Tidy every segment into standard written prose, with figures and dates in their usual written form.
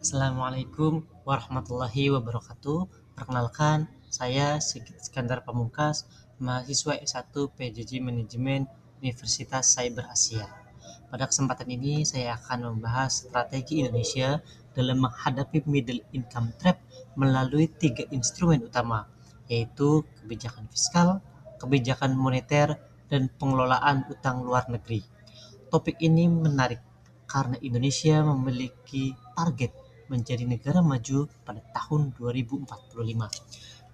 Assalamualaikum warahmatullahi wabarakatuh. Perkenalkan, saya Sigit Iskandar Pamungkas, mahasiswa S1 PJJ Manajemen Universitas Cyber Asia. Pada kesempatan ini, saya akan membahas strategi Indonesia dalam menghadapi middle income trap melalui tiga instrumen utama, yaitu kebijakan fiskal, kebijakan moneter, dan pengelolaan utang luar negeri. Topik ini menarik karena Indonesia memiliki target menjadi negara maju pada tahun 2045.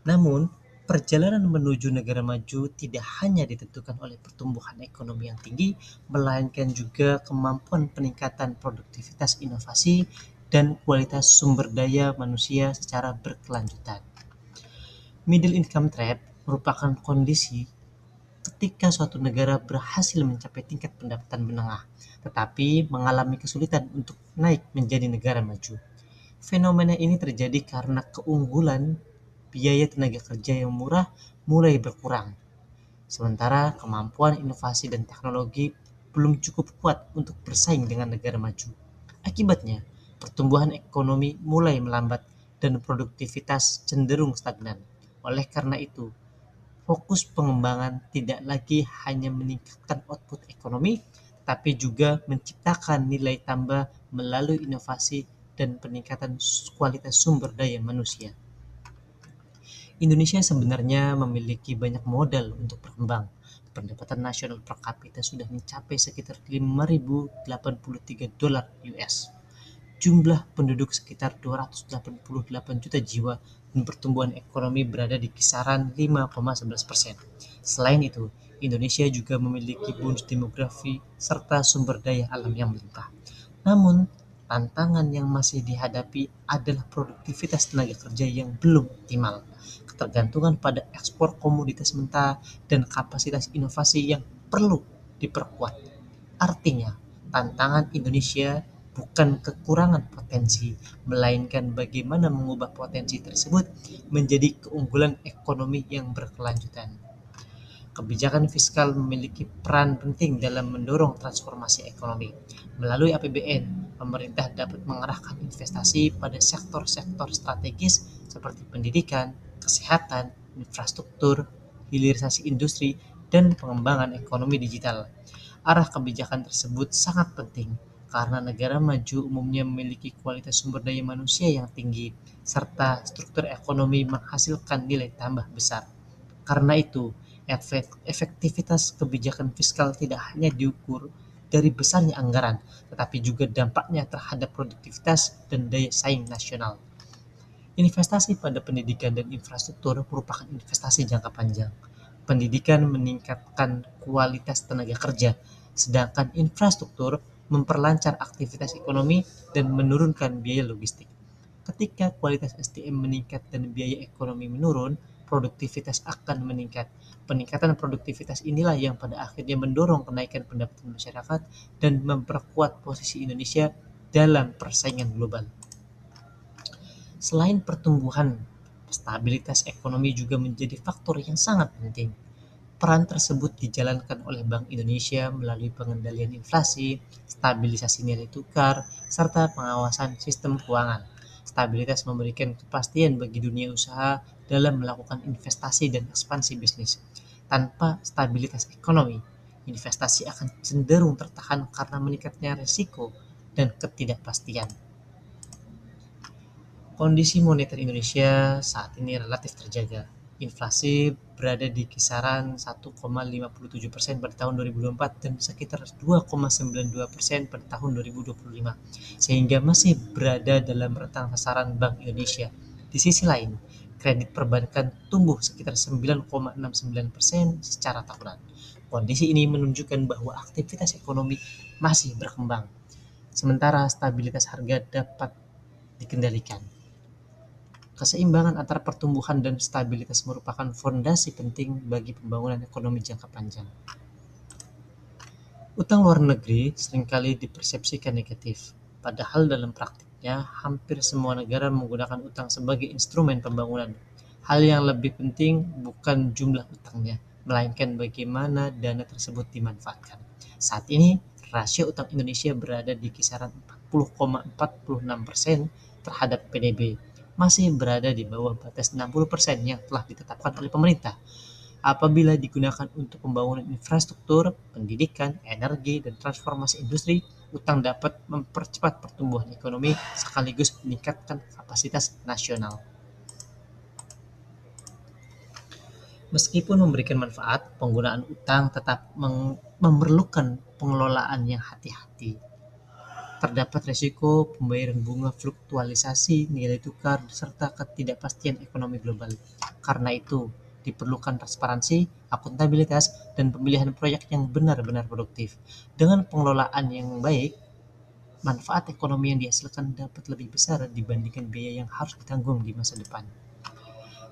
Namun, perjalanan menuju negara maju tidak hanya ditentukan oleh pertumbuhan ekonomi yang tinggi, melainkan juga kemampuan peningkatan produktivitas inovasi dan kualitas sumber daya manusia secara berkelanjutan. Middle income trap merupakan kondisi ketika suatu negara berhasil mencapai tingkat pendapatan menengah, tetapi mengalami kesulitan untuk naik menjadi negara maju. Fenomena ini terjadi karena keunggulan biaya tenaga kerja yang murah mulai berkurang, sementara kemampuan inovasi dan teknologi belum cukup kuat untuk bersaing dengan negara maju. Akibatnya, pertumbuhan ekonomi mulai melambat dan produktivitas cenderung stagnan. Oleh karena itu, fokus pengembangan tidak lagi hanya meningkatkan output ekonomi, tapi juga menciptakan nilai tambah melalui inovasi dan peningkatan kualitas sumber daya manusia. Indonesia sebenarnya memiliki banyak modal untuk berkembang. Pendapatan nasional per kapita sudah mencapai sekitar 5.083 dolar US. Jumlah penduduk sekitar 288 juta jiwa dan pertumbuhan ekonomi berada di kisaran 5,11%. Selain itu, Indonesia juga memiliki bonus demografi serta sumber daya alam yang melimpah. Namun, tantangan yang masih dihadapi adalah produktivitas tenaga kerja yang belum optimal, ketergantungan pada ekspor komoditas mentah, dan kapasitas inovasi yang perlu diperkuat. Artinya, tantangan Indonesia bukan kekurangan potensi, melainkan bagaimana mengubah potensi tersebut menjadi keunggulan ekonomi yang berkelanjutan. Kebijakan fiskal memiliki peran penting dalam mendorong transformasi ekonomi. Melalui APBN, pemerintah dapat mengarahkan investasi pada sektor-sektor strategis seperti pendidikan, kesehatan, infrastruktur, hilirisasi industri, dan pengembangan ekonomi digital. Arah kebijakan tersebut sangat penting karena negara maju umumnya memiliki kualitas sumber daya manusia yang tinggi serta struktur ekonomi menghasilkan nilai tambah besar. Karena itu, efektivitas kebijakan fiskal tidak hanya diukur dari besarnya anggaran, tetapi juga dampaknya terhadap produktivitas dan daya saing nasional. Investasi pada pendidikan dan infrastruktur merupakan investasi jangka panjang. Pendidikan meningkatkan kualitas tenaga kerja, sedangkan infrastruktur memperlancar aktivitas ekonomi dan menurunkan biaya logistik. Ketika kualitas SDM meningkat dan biaya ekonomi menurun, produktivitas akan meningkat. Peningkatan produktivitas inilah yang pada akhirnya mendorong kenaikan pendapatan masyarakat dan memperkuat posisi Indonesia dalam persaingan global. Selain pertumbuhan, stabilitas ekonomi juga menjadi faktor yang sangat penting. Peran tersebut dijalankan oleh Bank Indonesia melalui pengendalian inflasi, stabilisasi nilai tukar, serta pengawasan sistem keuangan. Stabilitas memberikan kepastian bagi dunia usaha dalam melakukan investasi dan ekspansi bisnis. Tanpa stabilitas ekonomi, investasi akan cenderung tertahan karena meningkatnya risiko dan ketidakpastian. Kondisi moneter Indonesia saat ini relatif terjaga. Inflasi berada di kisaran 1,57% pada tahun 2024 dan sekitar 2,92% pada tahun 2025, sehingga masih berada dalam rentang sasaran Bank Indonesia. Di sisi lain, kredit perbankan tumbuh sekitar 9,69% secara tahunan. Kondisi ini menunjukkan bahwa aktivitas ekonomi masih berkembang, sementara stabilitas harga dapat dikendalikan. Keseimbangan antara pertumbuhan dan stabilitas merupakan fondasi penting bagi pembangunan ekonomi jangka panjang. Utang luar negeri seringkali dipersepsikan negatif, padahal dalam praktiknya hampir semua negara menggunakan utang sebagai instrumen pembangunan. Hal yang lebih penting bukan jumlah utangnya, melainkan bagaimana dana tersebut dimanfaatkan. Saat ini, rasio utang Indonesia berada di kisaran 40,46% terhadap PDB masih berada di bawah batas 60% yang telah ditetapkan oleh pemerintah. Apabila digunakan untuk pembangunan infrastruktur, pendidikan, energi, dan transformasi industri, utang dapat mempercepat pertumbuhan ekonomi sekaligus meningkatkan kapasitas nasional. Meskipun memberikan manfaat, penggunaan utang tetap memerlukan pengelolaan yang hati-hati. Terdapat risiko pembayaran bunga, fluktualisasi nilai tukar, serta ketidakpastian ekonomi global. Karena itu, diperlukan transparansi, akuntabilitas, dan pemilihan proyek yang benar-benar produktif. Dengan pengelolaan yang baik, manfaat ekonomi yang dihasilkan dapat lebih besar dibandingkan biaya yang harus ditanggung di masa depan.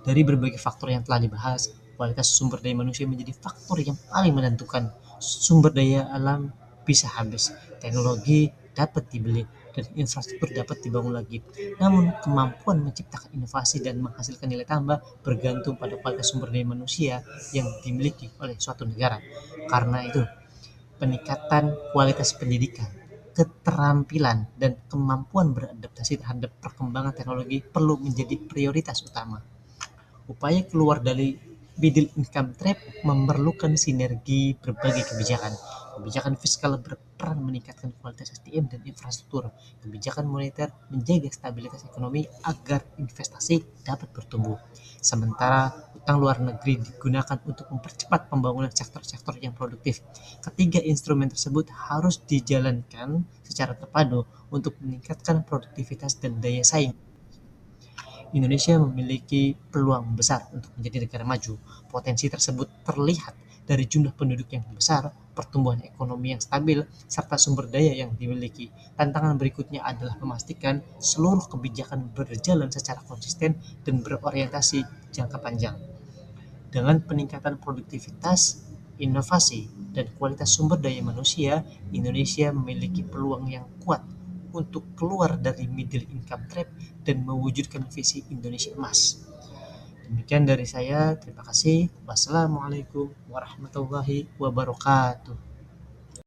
Dari berbagai faktor yang telah dibahas, kualitas sumber daya manusia menjadi faktor yang paling menentukan. Sumber daya alam bisa habis, teknologi dapat dibeli, dan infrastruktur dapat dibangun lagi. Namun, kemampuan menciptakan inovasi dan menghasilkan nilai tambah bergantung pada kualitas sumber daya manusia yang dimiliki oleh suatu negara. Karena itu, peningkatan kualitas pendidikan, keterampilan, dan kemampuan beradaptasi terhadap perkembangan teknologi perlu menjadi prioritas utama. Upaya keluar dari middle income trap memerlukan sinergi berbagai kebijakan. Kebijakan fiskal berperan meningkatkan kualitas SDM dan infrastruktur. Kebijakan moneter menjaga stabilitas ekonomi agar investasi dapat bertumbuh. Sementara utang luar negeri digunakan untuk mempercepat pembangunan sektor-sektor yang produktif. Ketiga instrumen tersebut harus dijalankan secara terpadu untuk meningkatkan produktivitas dan daya saing. Indonesia memiliki peluang besar untuk menjadi negara maju. Potensi tersebut terlihat dari jumlah penduduk yang besar, pertumbuhan ekonomi yang stabil, serta sumber daya yang dimiliki. Tantangan berikutnya adalah memastikan seluruh kebijakan berjalan secara konsisten dan berorientasi jangka panjang. Dengan peningkatan produktivitas, inovasi, dan kualitas sumber daya manusia, Indonesia memiliki peluang yang kuat untuk keluar dari middle income trap dan mewujudkan visi Indonesia Emas. Demikian dari saya, terima kasih. Wassalamualaikum warahmatullahi wabarakatuh.